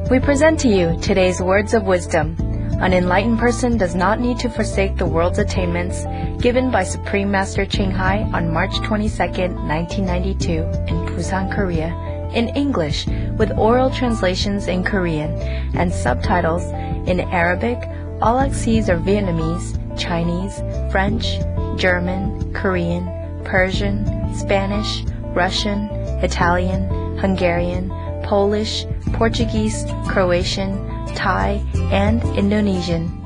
We present to you today's words of wisdom. An enlightened person does not need to forsake the world's attainments, given by Supreme Master Ching Hai on March 22, 1992 in Busan, Korea, in English with oral translations in Korean and subtitles in Arabic, all accents are Vietnamese, Chinese, French, German, Korean, Persian, Spanish, Russian, Italian, Hungarian, Polish, Portuguese, Croatian, Thai, and Indonesian.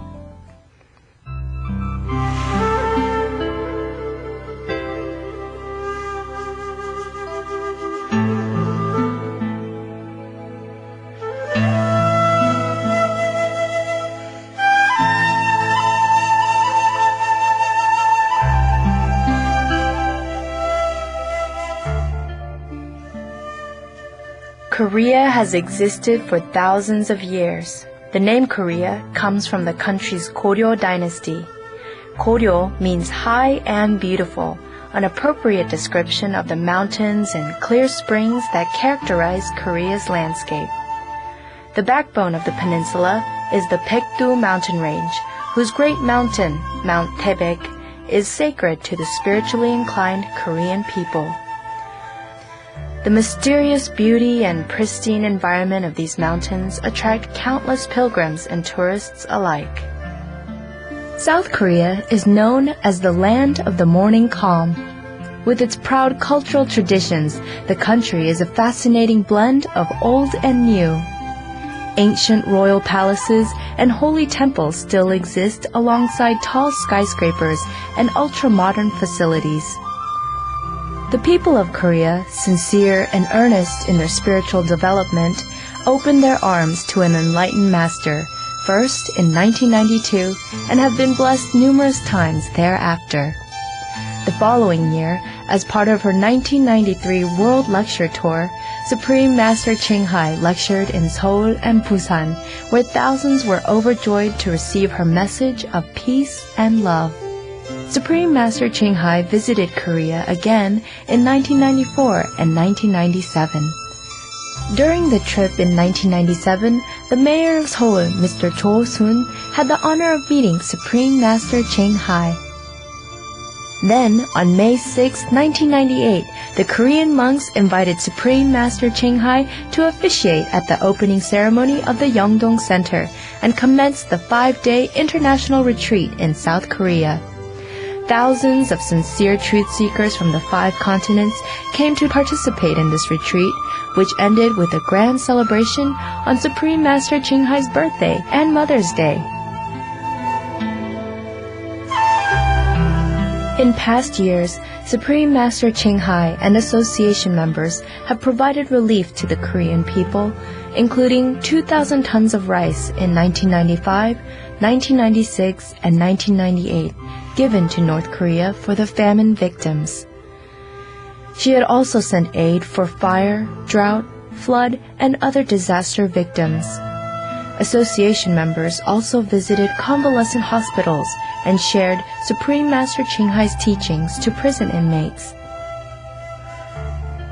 Korea has existed for thousands of years. The name Korea comes from the country's Goryeo dynasty. Goryeo means high and beautiful, an appropriate description of the mountains and clear springs that characterize Korea's landscape. The backbone of the peninsula is the Paektu mountain range, whose great mountain, Mount Taebaek, is sacred to the spiritually inclined Korean people. The mysterious beauty and pristine environment of these mountains attract countless pilgrims and tourists alike. South Korea is known as the land of the morning calm. With its proud cultural traditions, the country is a fascinating blend of old and new. Ancient royal palaces and holy temples still exist alongside tall skyscrapers and ultra-modern facilities. The people of Korea, sincere and earnest in their spiritual development, opened their arms to an enlightened master, first in 1992, and have been blessed numerous times thereafter. The following year, as part of her 1993 World Lecture Tour, Supreme Master Ching Hai lectured in Seoul and Busan, where thousands were overjoyed to receive her message of peace and love. Supreme Master Ching Hai visited Korea again in 1994 and 1997. During the trip in 1997, the mayor of Seoul, Mr. Cho Sun, had the honor of meeting Supreme Master Ching Hai. Then, on May 6, 1998, the Korean monks invited Supreme Master Ching Hai to officiate at the opening ceremony of the Yeongdong Center and commenced the 5-day international retreat in South Korea. Thousands of sincere truth seekers from the 5 continents came to participate in this retreat, which ended with a grand celebration on Supreme Master Ching Hai's birthday and Mother's Day. In past years, Supreme Master Ching Hai and association members have provided relief to the Korean people, including 2,000 tons of rice in 1995, 1996, and 1998, given to North Korea for the famine victims. She had also sent aid for fire, drought, flood, and other disaster victims. Association members also visited convalescent hospitals and shared Supreme Master Ching Hai's teachings to prison inmates.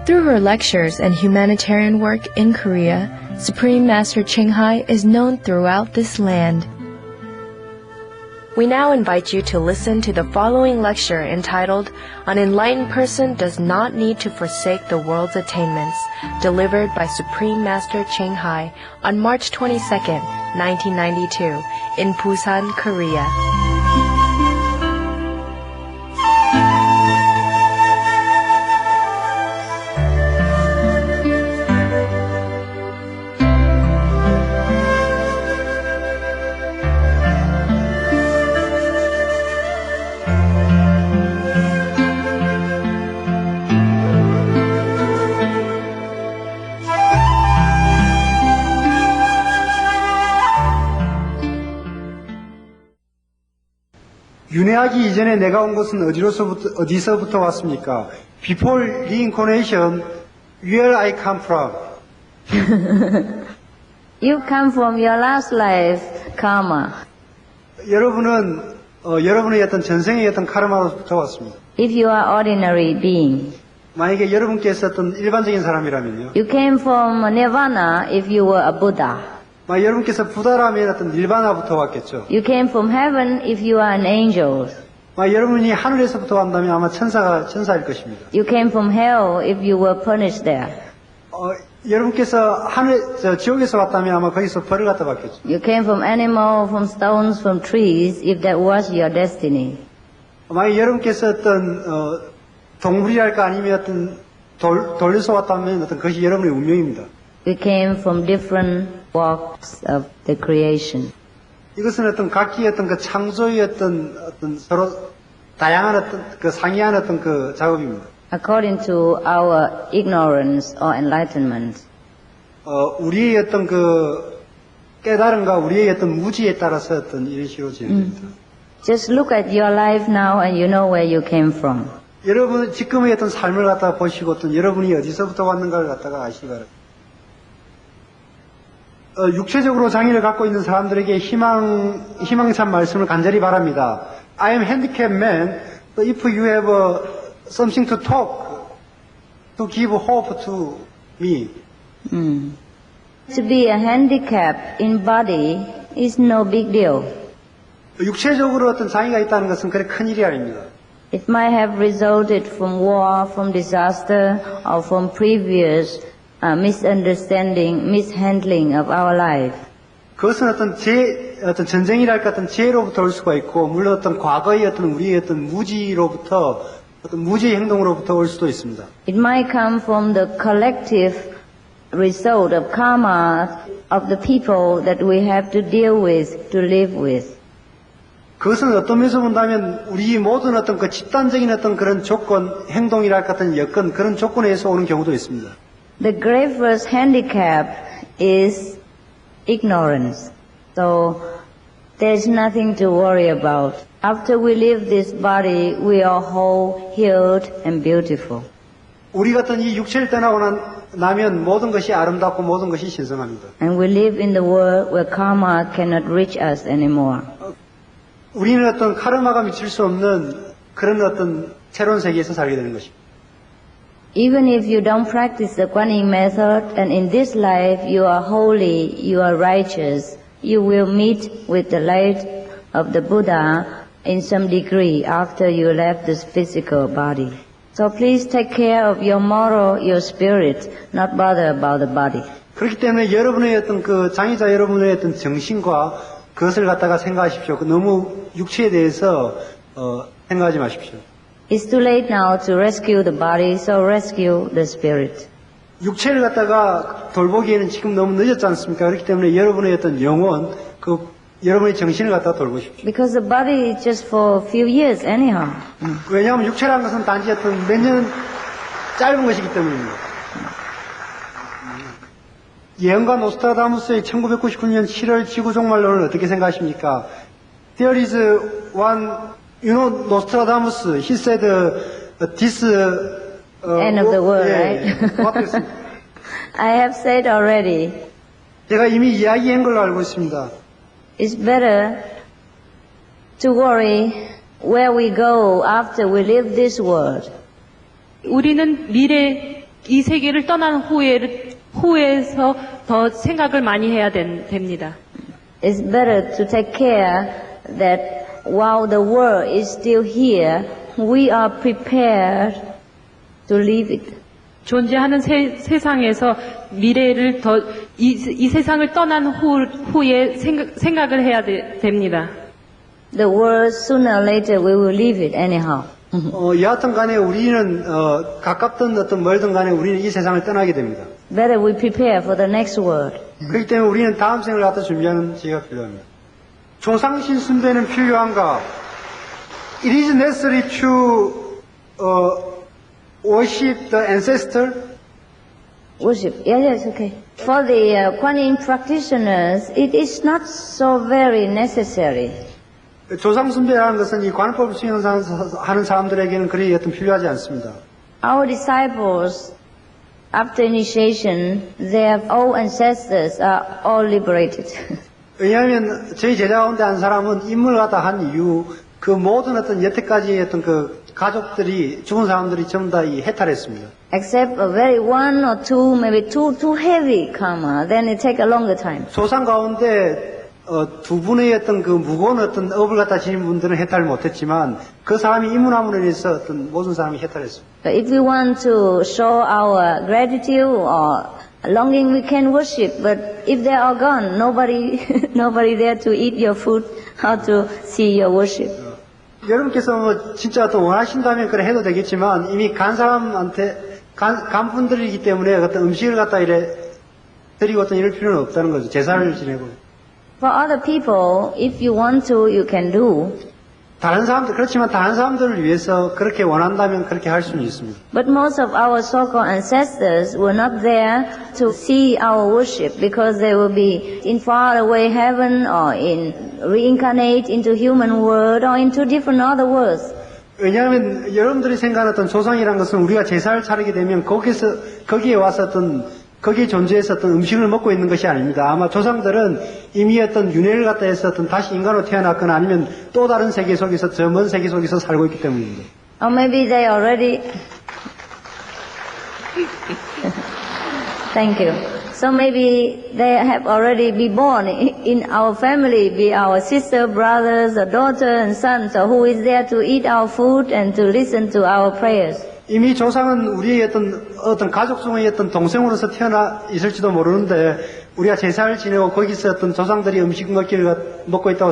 Through her lectures and humanitarian work in Korea, Supreme Master Ching Hai is known throughout this land. We now invite you to listen to the following lecture entitled, An Enlightened Person Does Not Need to Forsake the World's Attainments, delivered by Supreme Master Ching Hai on March 22, 1992, in Busan, Korea. 윤회하기 이전에 내가 온 곳은 어디서부터 왔습니까? Before reincarnation, where I come from? You come from your last life karma. 여러분은 여러분의 어떤 전생의 어떤 카르마로부터 왔습니다. If you are ordinary being, 만약에 여러분께서 어떤 일반적인 사람이라면요. You came from Nirvana if you were a Buddha. 만약 여러분께서 부다라면 어떤 일반화부터 왔겠죠. You came from heaven if you are an angel. 만약 여러분이 하늘에서부터 왔다면 아마 천사일 것입니다. You came from hell if you were punished there. 여러분께서 지옥에서 왔다면 아마 거기서 벌을 갖다 받겠죠. You came from animal, from stones, from trees if that was your destiny. 만약 여러분께서 어떤 동물이랄까 아니면 어떤 돌에서 왔다면 어떤 그것이 여러분의 운명입니다. We came from different walks of the creation. 이것은 어떤 각기 어떤 그 창조의 어떤 서로 다양한 어떤 그 상이한 어떤 그 작업입니다. According to our ignorance or enlightenment. 우리의 어떤 그 깨달음과 우리의 어떤 무지에 따라서 어떤 이런 식으로 진행됩니다. Just look at your life now and you know where you came from. 여러분 지금의 어떤 삶을 갖다가 보시고 어떤 여러분이 어디서부터 왔는가를 갖다가 아시기 바랍니다. 육체적으로 장애를 갖고 있는 사람들에게 희망찬 말씀을 간절히 바랍니다. I am handicapped man, but if you have something to talk, to give hope to me. To be a handicap in body is no big deal. 육체적으로 어떤 장애가 있다는 것은 그렇게 큰 일이 아닙니다. It might have resulted from war, from disaster, or from previous misunderstanding, mishandling of our life. 그것은 어떤 전쟁이랄까 어떤 재해로부터 올 수가 있고, 물론 어떤 과거의 어떤 우리의 어떤 무지로부터, 어떤 무지의 행동으로부터 올 수도 있습니다. It might come from the collective result of karma of the people that we have to deal with, to live with. 그것은 어떤 면에서 본다면 우리 모든 어떤 그 집단적인 어떤 그런 조건, 행동이랄까 어떤 여건, 그런 조건에서 오는 경우도 있습니다. The gravest handicap is ignorance. So there's nothing to worry about. After we leave this body, we are whole, healed, and beautiful. 우리 같은 이 육체를 떠나고 나면 모든 것이 아름답고 모든 것이 신성합니다. And we live in the world where karma cannot reach us anymore. 우리는 어떤 카르마가 미칠 수 없는 그런 어떤 새로운 세계에서 살게 되는 것입니다. Even if you don't practice the Guanyin method, and in this life you are holy, you are righteous, you will meet with the light of the Buddha in some degree after you left this physical body. So please take care of your moral, your spirit, not bother about the body. 그렇기 때문에 여러분의 어떤 그 장애자 여러분의 어떤 정신과 그것을 갖다가 생각하십시오. 너무 육체에 대해서 생각하지 마십시오. It's too late now to rescue the body, so rescue the spirit. 육체를 갖다가 돌보기에는 지금 너무 늦었지 않습니까? 그렇기 때문에 여러분의 어떤 영혼, 여러분의 정신을 갖다가 돌보십시오. Because the body is just for a few years anyhow. 왜냐하면 육체라는 것은 단지 어떤 몇 년 짧은 것이기 때문입니다. 예언가 노스트라다무스의 1999년 7월 지구 종말론을 어떻게 생각하십니까? There is one, you know, Nostradamus, he said this End of the world, right? what is it? I have said already, 제가 이미 이야기한 걸로 알고 있습니다. it's better to worry where we go after we leave this world. 우리는 미래 이 세계를 떠난 후에서 더 생각을 많이 해야 됩니다. It's better to take care that while the world is still here, we are prepared to leave it. 존재하는 세상에서 미래를 이 세상을 떠난 후에 생각을 해야 됩니다. The world sooner or later we will leave it anyhow. 여하튼 간에 우리는 가깝든 어떤 멀든 간에 우리는 이 세상을 떠나게 됩니다. Better we prepare for the next world. 그렇기 때문에 우리는 다음 생을 갖다 준비하는 지혜가 필요합니다. 조상신 숭배는 필요한가? It is necessary to worship the ancestor. Worship. Yes, okay. For the Guanyin practitioners, it is not so very necessary. 조상 숭배라는 것은 이 관법을 수행하는 사람들에게는 그리 어떤 필요하지 않습니다. Our disciples, after initiation, their old ancestors are all liberated. 왜냐하면 저희 제자 가운데 한 사람은 임무를 갖다 한 이후 그 모든 어떤 여태까지 어떤 그 가족들이 죽은 사람들이 전부 다 이 해탈했습니다. Except a very one or two, maybe too heavy karma, then it take a longer time. 조상 가운데 두 분의 어떤 그 무거운 어떤 업을 갖다 지닌 분들은 해탈을 못했지만 그 사람이 이문함으로 인해서 어떤 모든 사람이 해탈했습니다. So if we want to show our gratitude or longing, we can worship. But if they are gone, nobody there to eat your food, how to see your worship. 여러분께서 뭐 진짜 또 원하신다면 그래 해도 되겠지만 이미 간 사람한테 간 분들이기 때문에 어떤 음식을 갖다 이래 드리고 어떤 이럴 필요는 없다는 거죠. 제사를 지내고. For other people, if you want to, you can do. 다른 사람들 그렇지만 다른 사람들을 위해서 그렇게 원한다면 그렇게 할 수는 있습니다. But most of our so-called ancestors were not there to see our worship because they will be in faraway heaven or in reincarnate into human world or into different other worlds. 왜냐하면 여러분들이 생각하는 어떤 조상이라는 것은 우리가 제사를 차리게 되면 거기에 와서 거기에 존재해서 어떤 음식을 먹고 있는 것이 아닙니다. 아마 조상들은 이미 어떤 윤회를 갖다 해서 어떤 다시 인간으로 태어났거나 아니면 또 다른 세계 속에서 저 먼 세계 속에서 살고 있기 때문입니다. Or maybe they already... Thank you. So maybe they have already been born in our family, be our sister, brothers, or daughter and sons, or who is there to eat our food and to listen to our prayers. 이미 조상은 우리의 어떤 가족 중의 어떤 동생으로서 태어나 있을지도 모르는데 우리가 제사를 지내고 거기서 어떤 조상들이 음식 먹고 있다고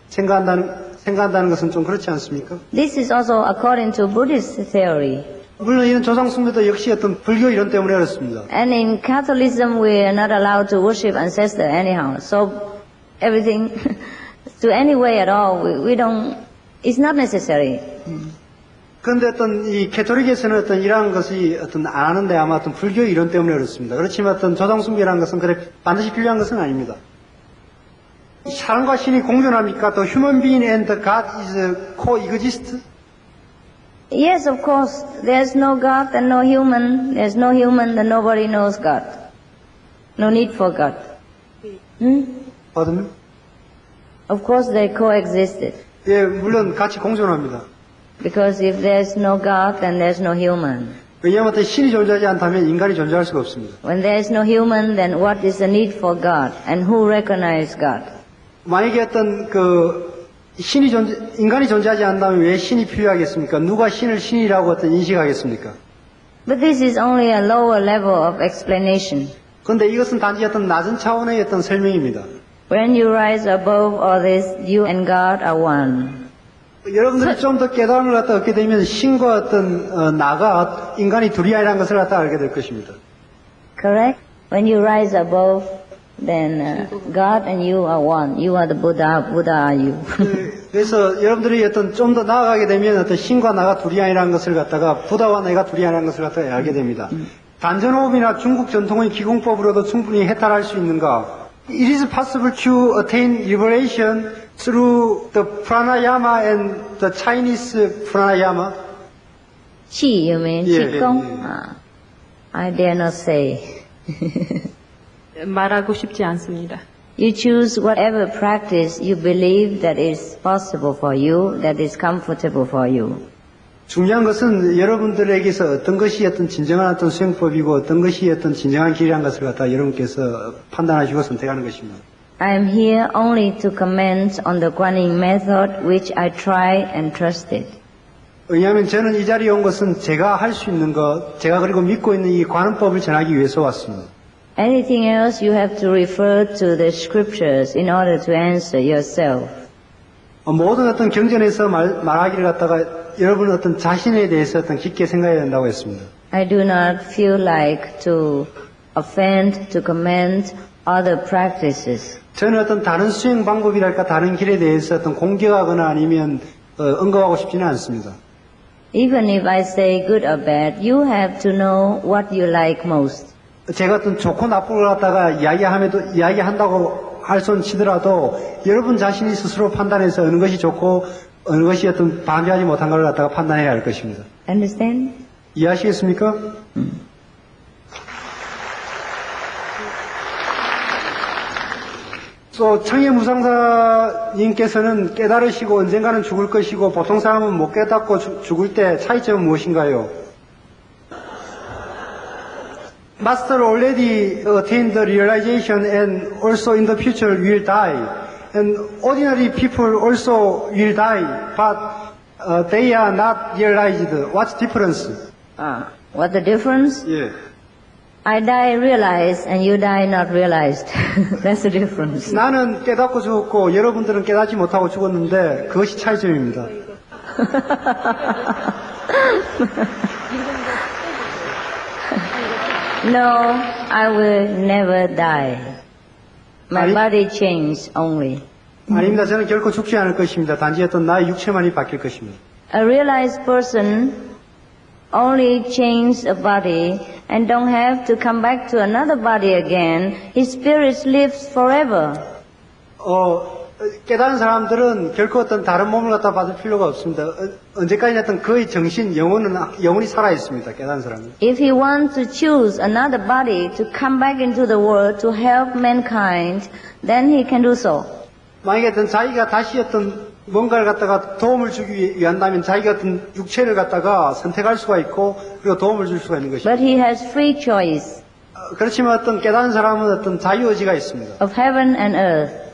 생각한다는 것은 좀 그렇지 않습니까? This is also according to Buddhist theory. 물론 이런 조상 숭배도 역시 어떤 불교 이론 때문에 그렇습니다. And in Catholicism we are not allowed to worship ancestors anyhow. So everything, to any way at all, we don't, it's not necessary. 그런데 어떤 이 캐톨릭에서는 어떤 이러한 것이 어떤 안 하는데 아마 어떤 불교 이론 때문에 그렇습니다. 그렇지만 어떤 조상 숭배라는 것은 그래 반드시 필요한 것은 아닙니다. 사람과 신이 공존합니까? 또 human being and God is coexist? Yes, of course. There's no God and no human. There's no human, then nobody knows God. No need for God. Pardon me? Of course they coexisted. 예, 물론 같이 공존합니다. Because if there's no God, then there's no human. 왜냐하면 어떤 신이 존재하지 않다면 인간이 존재할 수가 없습니다. When there's no human, then what is the need for God? And who recognizes God? 만약에 어떤 인간이 존재하지 않는다면 왜 신이 필요하겠습니까? 누가 신을 신이라고 어떤 인식하겠습니까? But this is only a lower level of explanation. 그런데 이것은 단지 어떤 낮은 차원의 어떤 설명입니다. When you rise above all this, you and God are one. 여러분들이 좀 더 깨달음을 갖다 얻게 되면 신과 어떤 나가 인간이 둘이 아니라는 것을 갖다 알게 될 것입니다. Correct? When you rise above, then God and you are one. You are the Buddha, Buddha are you. 그래서 여러분들이 어떤 좀 더 나아가게 되면 어떤 신과 나가 둘이 아니라는 것을 갖다가 부다와 내가 둘이 아니라는 것을 갖다가 알게 됩니다. 단전호흡이나 중국 전통의 기공법으로도 충분히 해탈할 수 있는가? It is possible to attain liberation through the pranayama and the Chinese pranayama. Qi, you mean? Yeah, Qigong? yeah. I dare not say. 말하고 싶지 않습니다. You choose whatever practice you believe that is possible for you, that is comfortable for you. 중요한 것은 여러분들에게서 어떤 것이 어떤 진정한 어떤 수행법이고 어떤 것이 어떤 진정한 길이라는 것을 갖다 여러분께서 판단하시고 선택하는 것입니다. I am here only to comment on the Guanyin method which I tried and trusted. 왜냐하면 저는 이 자리에 온 것은 제가 할 수 있는 것, 제가 그리고 믿고 있는 이 관음법을 전하기 위해서 왔습니다. Anything else you have to refer to the scriptures in order to answer yourself. 모든 어떤 경전에서 말하기를 갖다가 여러분은 어떤 자신에 대해서 어떤 깊게 생각해야 된다고 했습니다. I do not feel like to offend, to comment other practices. 저는 어떤 다른 수행 방법이랄까 다른 길에 대해서 어떤 공격하거나 아니면 언급하고 싶지는 않습니다. Even if I say good or bad, you have to know what you like most. 제가 어떤 좋고 나쁘고 갖다가 이야기한다고 할 손 치더라도 여러분 자신이 스스로 판단해서 어느 것이 좋고 어느 것이 어떤 반대하지 못한 걸 갖다가 판단해야 할 것입니다. Understand? 이해하시겠습니까? 또 청해무상사님께서는 깨달으시고 언젠가는 죽을 것이고 보통 사람은 못 깨닫고 죽을 때 차이점은 무엇인가요? Master already attained the realization and also in the future will die. And ordinary people also will die, but they are not realized. What's the difference? What the difference? 예. I die realized and you die not realized. That's the difference. 나는 깨닫고 죽었고 여러분들은 깨닫지 못하고 죽었는데 그것이 차이점입니다. No, I will never die. My body changes only. 아닙니다. 저는 결코 죽지 않을 것입니다. 단지 어떤 나의 육체만이 바뀔 것입니다. A realized person only changes a body and don't have to come back to another body again. His spirit lives forever. 깨달은 사람들은 결코 어떤 다른 몸을 갖다 받을 필요가 없습니다. 언제까지나 어떤 그의 정신, 영혼이 살아 있습니다. 깨달은 사람은. If he wants to choose another body to come back into the world to help mankind, then he can do so. 만약에 어떤 자기가 다시 어떤 뭔가를 갖다가 도움을 주기 위한다면 자기가 어떤 육체를 갖다가 선택할 수가 있고 그리고 도움을 줄 수가 있는 것입니다. But he has free choice 그렇지만 어떤 깨달은 사람은 어떤 자유의지가 있습니다. of heaven and earth.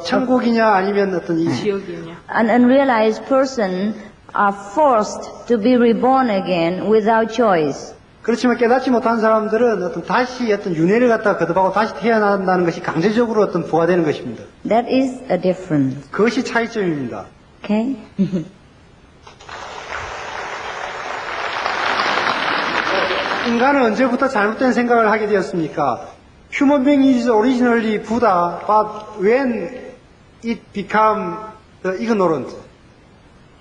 천국이냐 아니면 어떤 이 지옥이냐. An unrealized person are forced to be reborn again without choice. 그렇지만 깨닫지 못한 사람들은 어떤 다시 어떤 윤회를 갖다가 거듭하고 다시 태어난다는 것이 강제적으로 어떤 부과되는 것입니다. That is a difference. 그것이 차이점입니다. Okay? 인간은 언제부터 잘못된 생각을 하게 되었습니까? Human being is originally Buddha, but when it become the ignorant?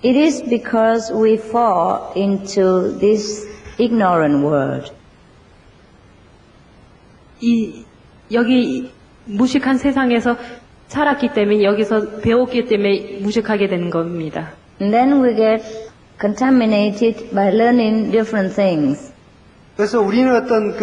It is because we fall into this ignorant world. 여기 무식한 세상에서 살았기 때문에 여기서 배웠기 때문에 무식하게 되는 겁니다. And then we get contaminated by learning different things. 그래서 우리는 어떤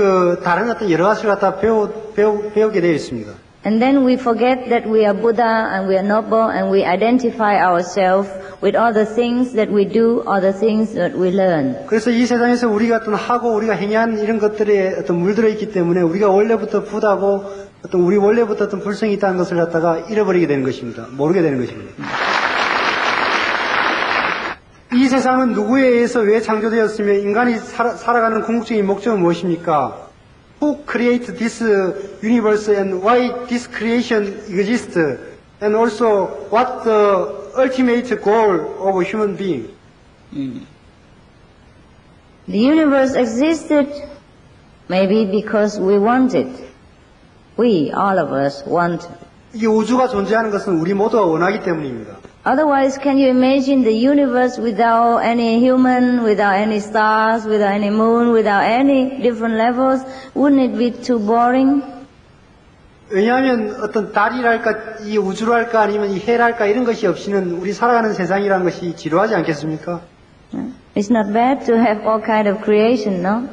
다른 어떤 여러 가지를 갖다 배우게 되어 있습니다. And then we forget that we are Buddha and we are noble and we identify ourselves with all the things that we do, all the things that we learn. 그래서 이 세상에서 우리가 어떤 하고 우리가 행한 이런 것들에 어떤 물들어 있기 때문에 우리가 원래부터 부다고 어떤 우리 원래부터 어떤 불성이 있다는 것을 갖다가 잃어버리게 되는 것입니다. 모르게 되는 것입니다. 이 세상은 누구에 의해서 왜 창조되었으며 인간이 살아가는 궁극적인 목적은 무엇입니까? Who created this universe and why this creation exists? And also what the ultimate goal of a human being? The universe existed maybe because we want it. We, all of us, want it. 이 우주가 존재하는 것은 우리 모두가 원하기 때문입니다. Otherwise, can you imagine the universe without any human, without any stars, without any moon, without any different levels? Wouldn't it be too boring? 왜냐하면 어떤 달이랄까 이 우주랄까 아니면 이 해랄까 이런 것이 없이는 우리 살아가는 세상이라는 것이 지루하지 않겠습니까? It's not bad to have all kind of creation, no?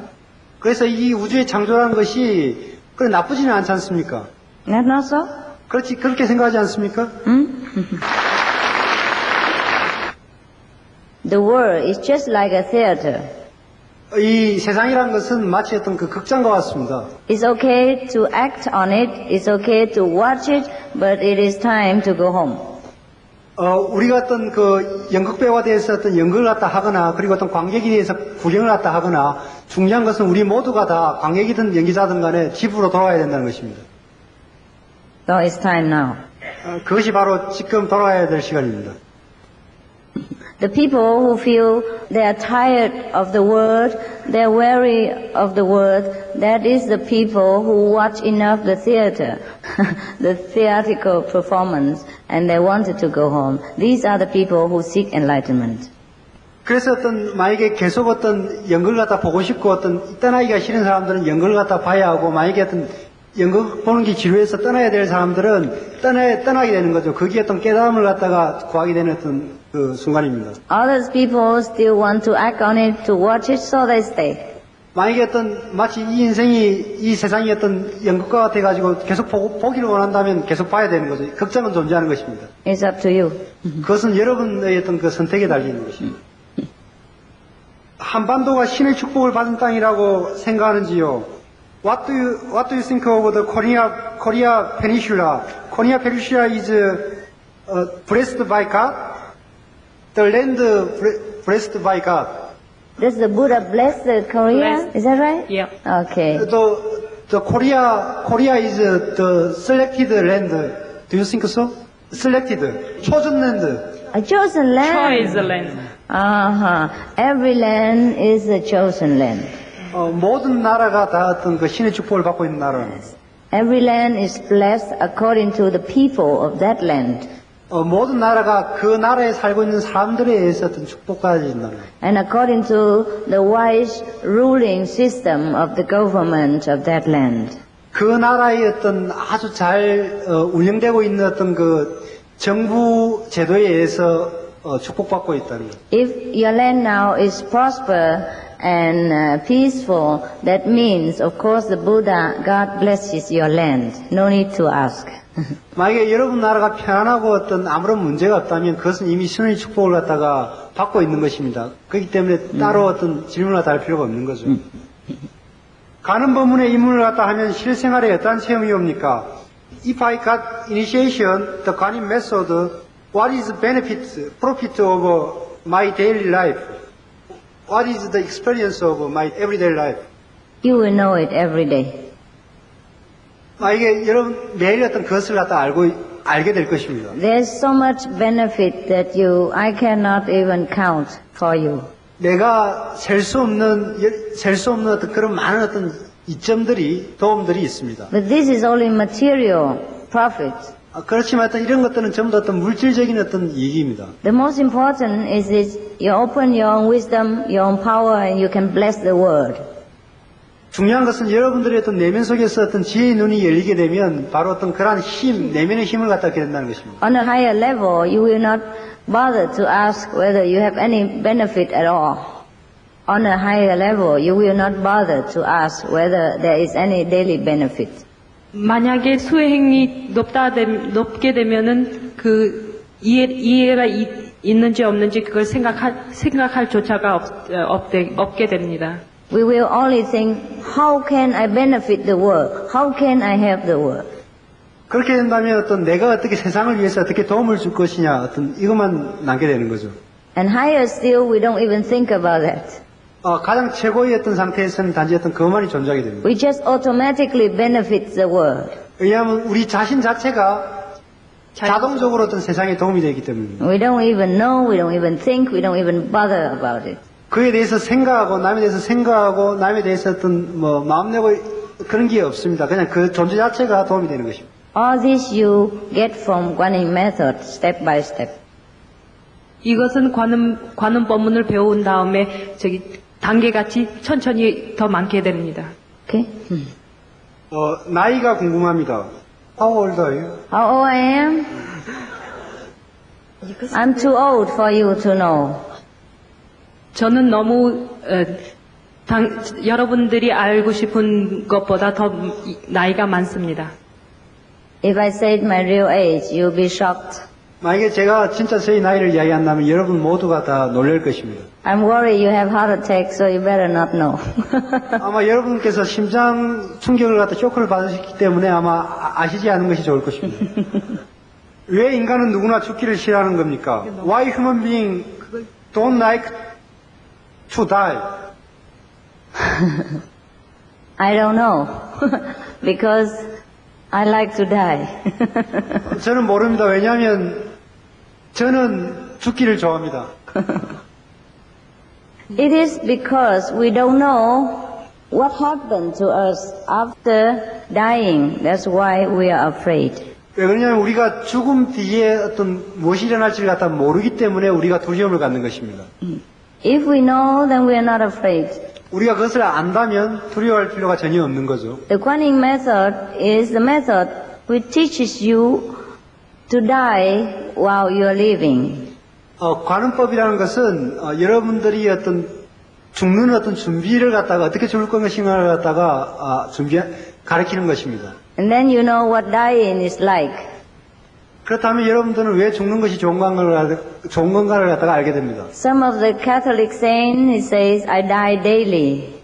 그래서 이 우주의 창조라는 것이 그래 나쁘지는 않지 않습니까? Not so? 그렇지 그렇게 생각하지 않습니까? The world is just like a theater. 이 세상이란 것은 마치 어떤 그 극장과 같습니다. It's okay to act on it, it's okay to watch it, but it is time to go home. 우리가 어떤 그 연극배우가 대해서 어떤 연극을 갖다 하거나 그리고 어떤 관객에 대해서 구경을 갖다 하거나 중요한 것은 우리 모두가 다 관객이든 연기자든 간에 집으로 돌아가야 된다는 것입니다. So it's time now. 그것이 바로 지금 돌아가야 될 시간입니다. The people who feel they are tired of the world, they are weary of the world, that is the people who watch enough the theater, the theatrical performance, and they wanted to go home. These are the people who seek enlightenment. 그래서 어떤 만약에 계속 어떤 연극을 갖다 보고 싶고 어떤 떠나기가 싫은 사람들은 연극을 갖다 봐야 하고 만약에 어떤 연극 보는 게 지루해서 떠나야 될 사람들은 떠나게 되는 거죠. 거기에 어떤 깨달음을 갖다가 구하게 되는 어떤 그 순간입니다. Others people still want to act on it, to watch it, so they stay. 만약에 마치 이 인생이 이 세상이 연극과 같아가지고 계속 보기를 원한다면 계속 봐야 되는 거죠. 극장은 존재하는 것입니다. It's up to you. 그것은 여러분의 그 선택에 달리는 것입니다. 한반도가 신의 축복을 받은 땅이라고 생각하는지요? What do you think of the Korea Peninsula? Korea Peninsula is blessed by God. The land blessed by God. Does the Buddha bless the Korea? Bless. Is that right? Yeah. Okay. The Korea is the selected land. Do you think so? Selected. chosen land. A chosen land. Choice land. Every land is a chosen land. 모든 나라가 다 그 신의 축복을 받고 있는 나라는. Every land is blessed according to the people of that land. 모든 나라가 그 나라에 살고 있는 사람들에 의해서 축복받아진다는 거예요. And according to the wise ruling system of the government of that land. 그 나라의 아주 잘 운영되고 있는 그 정부 제도에 의해서 축복받고 있다는 거예요. If your land now is prosper and peaceful, that means, of course, the Buddha, God blesses your land. No need to ask. 만약에 여러분 나라가 편안하고 아무런 문제가 없다면 그것은 이미 신의 축복을 갖다가 받고 있는 것입니다. 그렇기 때문에 따로 질문을 할 필요가 없는 거죠. 가는 법문의 입문을 갖다 하면 실생활에 어떠한 체험이 옵니까? If I got initiation, the Guanyin method, what is the benefit, profit of my daily life? What is the experience of my everyday life? You will know it every day. 만약에 여러분 매일 그것을 갖다 알게 될 것입니다. There's so much benefit that I cannot even count for you. 내가 셀 수 없는 그런 많은 이점들이, 도움들이 있습니다. But this is only material profit. 그렇지만 이런 것들은 전부 다 물질적인 이익입니다. The most important is you open your own wisdom, your own power, and you can bless the world. 중요한 것은 여러분들의 내면 속에서 지혜의 눈이 열리게 되면 바로 그러한 힘, 내면의 힘을 갖다 된다는 것입니다. On a higher level, you will not bother to ask whether you have any benefit at all. On a higher level, you will not bother to ask whether there is any daily benefit. 만약에 수행이 높게 되면은 그 이해가 있는지 없는지 그걸 생각할 조차가 없게 됩니다. We will only think, how can I benefit the world? How can I help the world? 그렇게 된다면 내가 어떻게 세상을 위해서 어떻게 도움을 줄 것이냐 이것만 남게 되는 거죠. And higher still, we don't even think about that. 가장 최고의 상태에서는 단지 그것만이 존재하게 됩니다. We just automatically benefit the world. 왜냐하면 우리 자신 자체가 자동적으로 세상에 도움이 되기 때문입니다. We don't even know, we don't even think, we don't even bother about it. 그에 대해서 생각하고 남에 대해서 생각하고 남에 대해서 마음 내고 그런 게 없습니다. 그냥 그 존재 자체가 도움이 되는 것입니다. All this you get from Guanyin method, step by step. 이것은 관음 법문을 배운 다음에 단계같이 천천히 더 많게 됩니다. Okay? 나이가 궁금합니다. How old are you? How old I am? I'm too old for you to know. 저는 너무 여러분들이 알고 싶은 것보다 더 나이가 많습니다. If I said my real age, you'll be shocked. 만약에 제가 진짜 제 나이를 이야기한다면 여러분 모두가 다 놀랄 것입니다. I'm worried you have heart attack, so you better not know. 아마 여러분께서 심장 충격을 갖다 쇼크를 받으셨기 때문에 아마 아시지 않은 것이 좋을 것입니다. 왜 인간은 누구나 죽기를 싫어하는 겁니까? Why human being don't like to die? I don't know. Because I like to die. 저는 모릅니다. 왜냐하면 저는 죽기를 좋아합니다. It is because we don't know what happened to us after dying. That's why we are afraid. 왜 그러냐면 우리가 죽음 뒤에 무엇이 일어날지를 갖다 모르기 때문에 우리가 두려움을 갖는 것입니다. If we know, then we are not afraid. 우리가 그것을 안다면 두려워할 필요가 전혀 없는 거죠. The Guanyin method is the method which teaches you to die while you are living. 관음법이라는 것은 여러분들이 죽는 어떤 준비를 갖다가 어떻게 죽을 것인가를 갖다가 가르치는 것입니다. And then you know what dying is like. 그렇다면 여러분들은 왜 죽는 것이 좋은 건가를 갖다가 알게 됩니다. Some of the Catholic saints, he says, I die daily.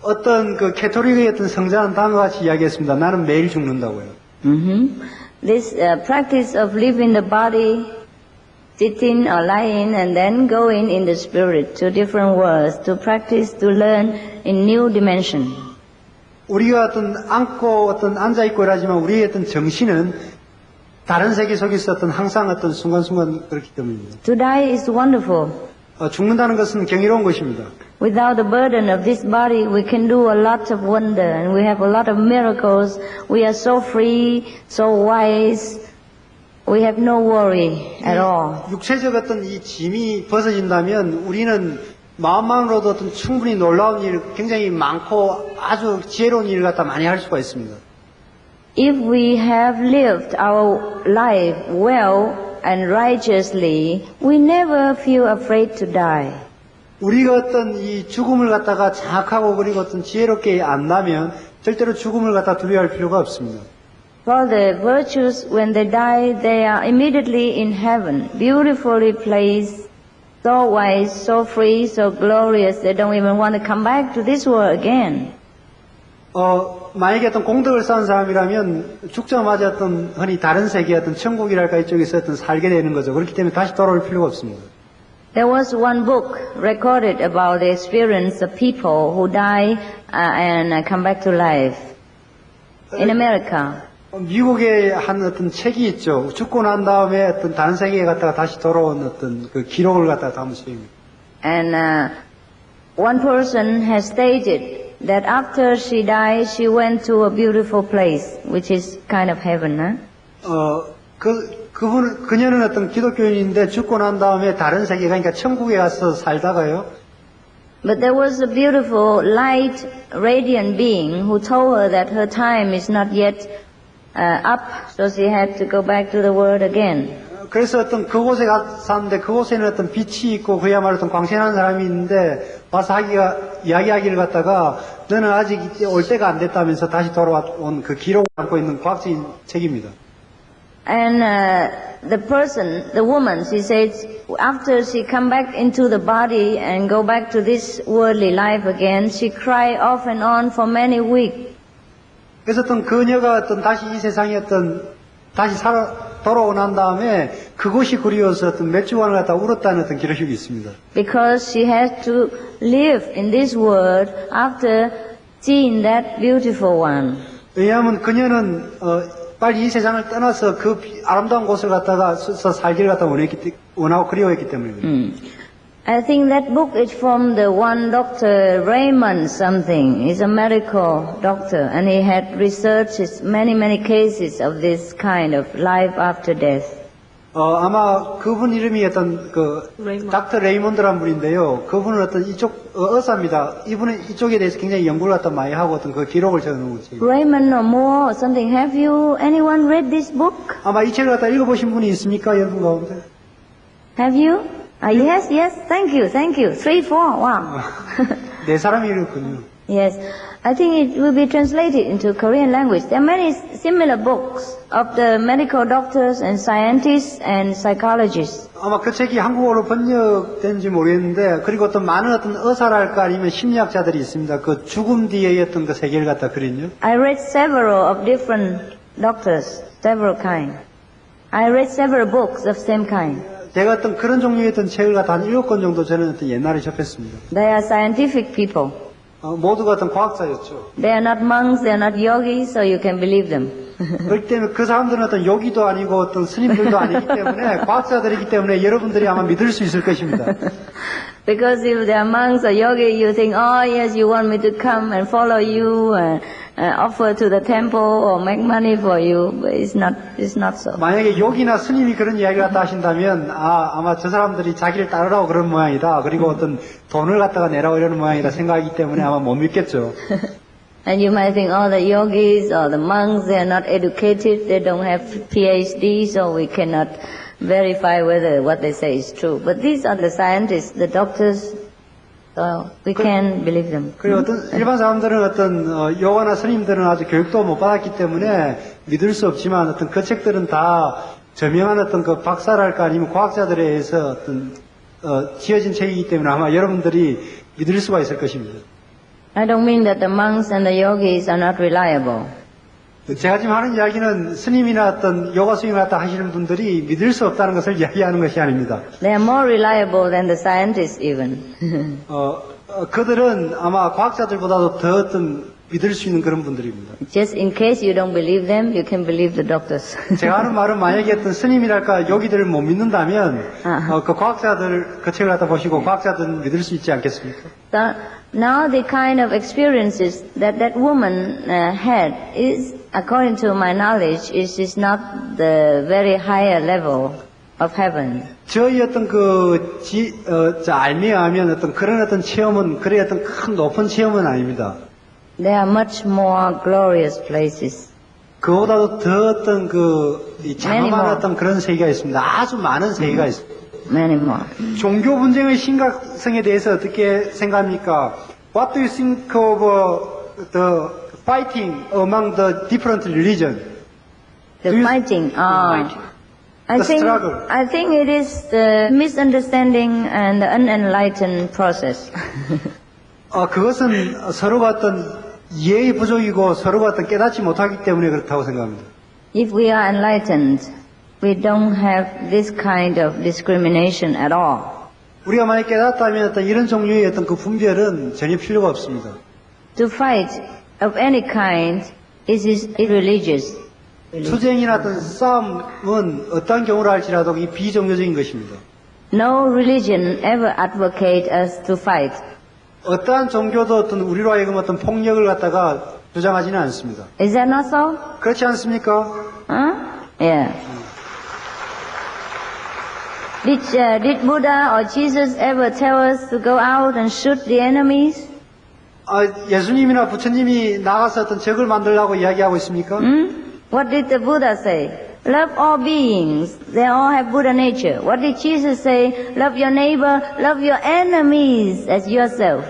어떤 그 캐톨릭의 어떤 성자는 다음과 같이 이야기했습니다. 나는 매일 죽는다고요. This practice of leaving the body, sitting or lying, and then going in the spirit to different worlds to practice to learn in new dimension. 우리가 어떤 앉아 있고 이러지만 우리의 어떤 정신은 다른 세계 속에서 항상 순간순간 그렇기 때문입니다. To die is wonderful. 죽는다는 것은 경이로운 것입니다. Without the burden of this body, we can do a lot of wonder, and we have a lot of miracles. We are so free, so wise. We have no worry at all. 육체적 이 짐이 벗어진다면 우리는 마음만으로도 충분히 놀라운 일, 굉장히 많고 아주 지혜로운 일을 갖다 많이 할 수가 있습니다. If we have lived our life well and righteously, we never feel afraid to die. 우리가 이 죽음을 갖다가 정확하고 그리고 지혜롭게 안다면 절대로 죽음을 갖다 두려워할 필요가 없습니다. For the virtuous, when they die, they are immediately in heaven, beautifully placed, so wise, so free, so glorious, they don't even want to come back to this world again. 만약에 공덕을 쌓은 사람이라면 죽자마자 흔히 다른 세계 천국이랄까 이쪽에서 살게 되는 거죠. 그렇기 때문에 다시 돌아올 필요가 없습니다. There was one book recorded about the experience of people who die and come back to life in America. 미국에 한 책이 있죠. 죽고 난 다음에 다른 세계에 갔다가 다시 돌아온 그 기록을 갖다가 담은 책입니다. And one person has stated that after she died, she went to a beautiful place, which is kind of heaven, huh? 그녀는 기독교인인데 죽고 난 다음에 다른 세계, 그러니까 천국에 가서 살다가요. But there was a beautiful, light, radiant being who told her that her time is not yet up, so she had to go back to the world again. 그래서 그곳에 갔었는데 그곳에는 빛이 있고 그야말로 광신한 사람이 있는데 와서 이야기하기를 갖다가 너는 아직 올 때가 안 됐다면서 다시 돌아온 그 기록을 담고 있는 과학적인 책입니다. And the person, the woman, she says, after she come back into the body and go back to this worldly life again, she cried off and on for many weeks. 그래서 그녀가 다시 이 세상에 다시 돌아오고 난 다음에 그것이 그리워서 몇 주간을 갖다 울었다는 기록이 있습니다. Because she had to live in this world after seeing that beautiful one. 왜냐하면 그녀는 빨리 이 세상을 떠나서 그 아름다운 곳을 갖다가 살기를 갖다 원하고 그리워했기 때문입니다. I think that book is from the one Dr. Raymond something. He's a medical doctor, and he had researched many cases of this kind of life after death. 아마 그분 이름이 닥터 레이몬드란 분인데요. 그분은 이쪽 의사입니다. 이분은 이쪽에 대해서 굉장히 연구를 갖다 많이 하고 그 기록을 적어놓은 책입니다. Raymond or Moore or something. Have you anyone read this book? 아마 이 책을 갖다 읽어보신 분이 있습니까, 여러분 가운데? Have you? Yes. Thank you. 3, 4. Wow. 네 사람이 읽었군요. Yes. I think it will be translated into Korean language. There are many similar books of the medical doctors and scientists and psychologists. 아마 그 책이 한국어로 번역된지 모르겠는데, 그리고 또 많은 의사랄까 아니면 심리학자들이 있습니다. 그 죽음 뒤의 그 세계를 갖다 그린요. I read several of different doctors, several kind. I read several books of same kind. 제가 그런 종류의 책을 갖다 한 7권 정도 저는 옛날에 접했습니다. They are scientific people. 모두가 과학자였죠. They are not monks, they are not yogis, so you can believe them. 그렇기 때문에 그 사람들은 요기도 아니고 스님들도 아니기 때문에 과학자들이기 때문에 여러분들이 아마 믿을 수 있을 것입니다. Because if they are monks or yogis, you think, oh yes, you want me to come and follow you and offer to the temple or make money for you, but it's not so. 만약에 요기나 스님이 그런 이야기를 갖다 하신다면, 아마 저 사람들이 자기를 따르라고 그런 모양이다. 그리고 돈을 갖다가 내라고 이러는 모양이다 생각하기 때문에 아마 못 믿겠죠. And you might think, oh, the yogis or the monks, they are not educated, they don't have PhD, so we cannot verify whether what they say is true. But these are the scientists, the doctors, So we can believe them. 그리고 어떤 일반 사람들은 어떤 요가나 스님들은 아주 교육도 못 받았기 때문에 믿을 수 없지만 어떤 그 책들은 다 저명한 어떤 그 박사랄까 아니면 과학자들에 의해서 어떤 지어진 책이기 때문에 아마 여러분들이 믿을 수가 있을 것입니다. I don't mean that the monks and the yogis are not reliable. 제가 지금 하는 이야기는 스님이나 어떤 요가 스윙을 갖다 하시는 분들이 믿을 수 없다는 것을 이야기하는 것이 아닙니다. They are more reliable than the scientists even. 그들은 아마 과학자들보다도 더 어떤 믿을 수 있는 그런 분들입니다. Just in case you don't believe them, you can believe the doctors. 제가 하는 말은 만약에 어떤 스님이랄까 요기들을 못 믿는다면 그 과학자들 그 책을 갖다 보시고 과학자들은 믿을 수 있지 않겠습니까? So now the kind of experiences that that woman had is, according to my knowledge, is not the very higher level of heaven. 저희 어떤 알미에 하면 어떤 그런 어떤 체험은 그래 어떤 큰 높은 체험은 아닙니다. There are much more glorious places. 그보다도 더 어떤 이 장엄한 Many more. 어떤 그런 세계가 있습니다. 아주 많은 세계가 있습니다. Many more. 종교 분쟁의 심각성에 대해서 어떻게 생각합니까? What do you think of the fighting among the different religions? The Do you- fighting. The struggle. I think it is the misunderstanding and the unenlightened process. 그것은 서로가 어떤 이해의 부족이고 서로가 어떤 깨닫지 못하기 때문에 그렇다고 생각합니다. If we are enlightened, we don't have this kind of discrimination at all. 우리가 만약 깨닫다면 어떤 이런 종류의 어떤 그 분별은 전혀 필요가 없습니다. To fight of any kind is irreligious. 투쟁이나 어떤 싸움은 어떠한 경우를 할지라도 이 비종교적인 것입니다. No religion ever advocate us to fight. 어떠한 종교도 어떤 우리로 하여금 어떤 폭력을 갖다가 주장하지는 않습니다. Is that not so? 그렇지 않습니까? Huh? Yeah. Did Buddha or Jesus ever tell us to go out and shoot the enemies? 예수님이나 부처님이 나가서 어떤 적을 만들라고 이야기하고 있습니까? What did the Buddha say? Love all beings. They all have Buddha nature. What did Jesus say? Love your neighbor, love your enemies as yourself.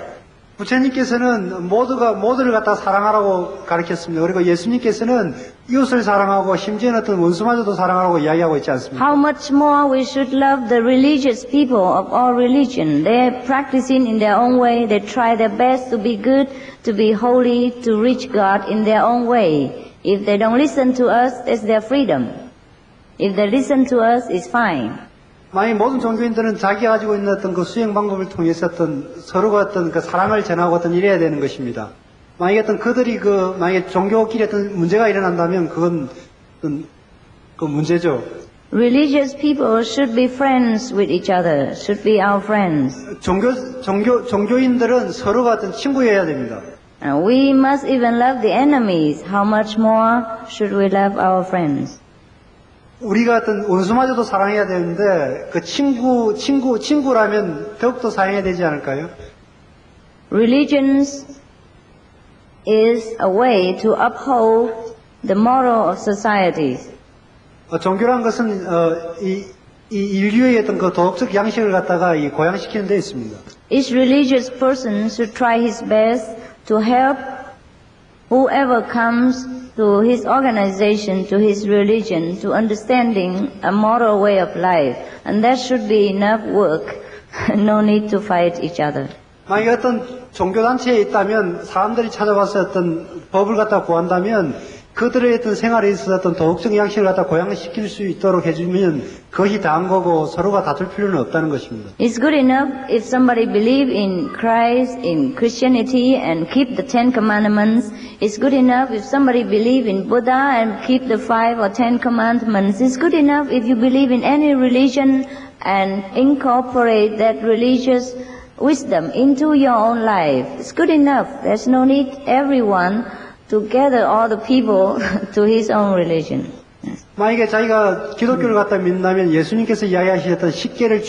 부처님께서는 모두를 갖다 사랑하라고 가르쳤습니다. 그리고 예수님께서는 이웃을 사랑하고 심지어는 어떤 원수마저도 사랑하라고 이야기하고 있지 않습니까? How much more we should love the religious people of all religion. They're practicing in their own way. They try their best to be good, to be holy, to reach God in their own way. If they don't listen to us, it's their freedom. If they listen to us, it's fine. 만약 모든 종교인들은 자기가 가지고 있는 어떤 그 수행 방법을 통해서 어떤 서로가 어떤 그 사랑을 전하고 어떤 이래야 되는 것입니다. 만약에 어떤 그들이 만약에 종교끼리 어떤 문제가 일어난다면 그건 어떤 그 문제죠. Religious people should be friends with each other, should be our friends. 종교인들은 서로가 어떤 친구여야 됩니다. And we must even love the enemies. How much more should we love our friends? 우리가 어떤 원수마저도 사랑해야 되는데 그 친구라면 더욱더 사랑해야 되지 않을까요? Religions is a way to uphold the moral of societies. 종교란 것은 이 인류의 어떤 그 도덕적 양식을 갖다가 고양시키는 데 있습니다. Each religious person should try his best to help whoever comes to his organization, to his religion, to understanding a moral way of life. And that should be enough work. No need to fight each other. 만약에 어떤 종교단체에 있다면 사람들이 찾아와서 어떤 법을 갖다 구한다면 그들의 어떤 생활에 있어서 어떤 도덕적 양식을 갖다 고양시킬 수 있도록 해주면 그것이 다한 거고 서로가 다툴 필요는 없다는 것입니다. It's good enough if somebody believe in Christ, in Christianity and keep the 10 commandments. It's good enough if somebody believe in Buddha and keep the 5 or 10 commandments. It's good enough if you believe in any religion and incorporate that religious wisdom into your own life. It's good enough. There's no need everyone to gather all the people to his own religion. 만약에 자기가 기독교를 갖다 믿는다면 예수님께서 이야기하셨던 10계를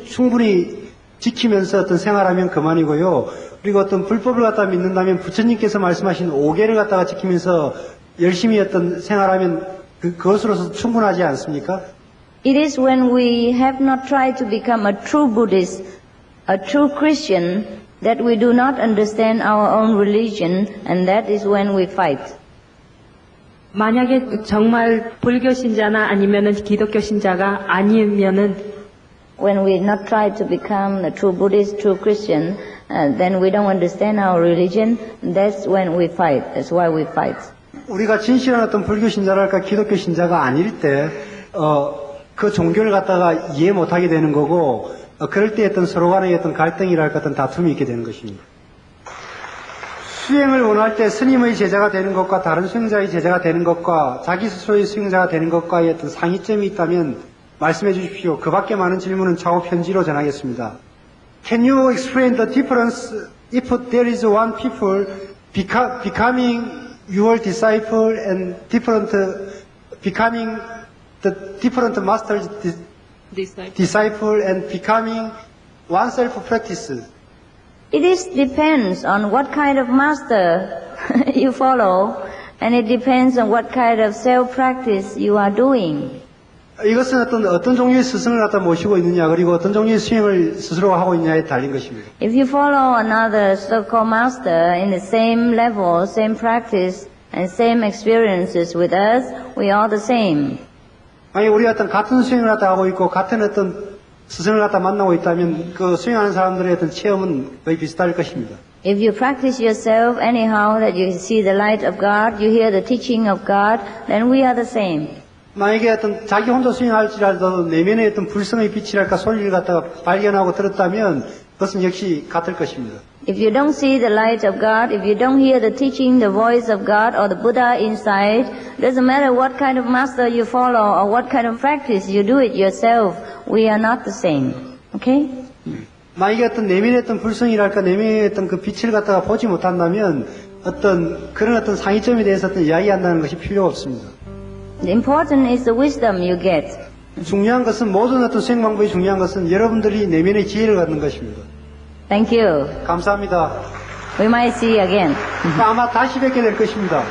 충분히 지키면서 어떤 생활하면 그만이고요. 그리고 어떤 불법을 갖다 믿는다면 부처님께서 말씀하신 5계를 갖다가 지키면서 열심히 어떤 생활하면 그것으로서 충분하지 않습니까? It is when we have not tried to become a true Buddhist, a true Christian, that we do not understand our own religion, and that is when we fight. 만약에 정말 불교 신자나 아니면은 기독교 신자가 아니면은 When we not try to become a true Buddhist, true Christian, then we don't understand our religion, that's when we fight. That's why we fight. 우리가 진실한 어떤 불교 신자랄까 기독교 신자가 아닐 때, 그 종교를 갖다가 이해 못하게 되는 거고, 그럴 때 어떤 서로 간의 어떤 갈등이랄까 어떤 다툼이 있게 되는 것입니다. 수행을 원할 때 스님의 제자가 되는 것과 다른 수행자의 제자가 되는 것과 자기 스스로의 수행자가 되는 것과의 어떤 상이점이 있다면 말씀해 주십시오. 그 밖에 많은 질문은 차후 편지로 전하겠습니다. Can you explain the difference if there is one people becoming your disciple and becoming the different master's disciple and becoming oneself practice? It depends on what kind of master you follow, and it depends on what kind of self-practice you are doing. 이것은 어떤 종류의 스승을 갖다 모시고 있느냐, 그리고 어떤 종류의 수행을 스스로 하고 있느냐에 달린 것입니다. If you follow another so-called master in the same level, same practice, and same experiences with us, we are the same. 만약 우리가 어떤 같은 수행을 갖다 하고 있고, 같은 어떤 스승을 갖다 만나고 있다면, 그 수행하는 사람들의 어떤 체험은 거의 비슷할 것입니다. If you practice yourself anyhow that you see the light of God, you hear the teaching of God, then we are the same. 만약에 어떤 자기 혼자 수행할지라도 내면의 어떤 불성의 빛이랄까 소리를 갖다가 발견하고 들었다면 그것은 역시 같을 것입니다. If you don't see the light of God, if you don't hear the teaching, the voice of God or the Buddha inside, doesn't matter what kind of master you follow or what kind of practice you do it yourself, we are not the same. Okay? 만약에 어떤 내면의 어떤 불성이랄까 내면의 어떤 그 빛을 갖다가 보지 못한다면 그런 어떤 상이점에 대해서 어떤 이야기한다는 것이 필요 없습니다. The important is the wisdom you get. 중요한 것은 모든 어떤 수행 방법이 중요한 것은 여러분들이 내면의 지혜를 갖는 것입니다. Thank you. 감사합니다. We might see you again. 아마 다시 뵙게 될 것입니다.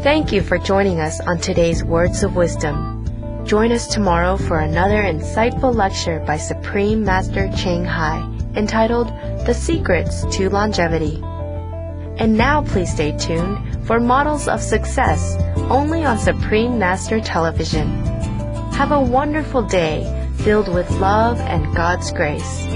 Thank you for joining us on today's Words of Wisdom. Join us tomorrow for another insightful lecture by Supreme Master Ching Hai entitled The Secrets to Longevity. And now please stay tuned for Models of Success only on Supreme Master Television. Have a wonderful day filled with love and God's grace.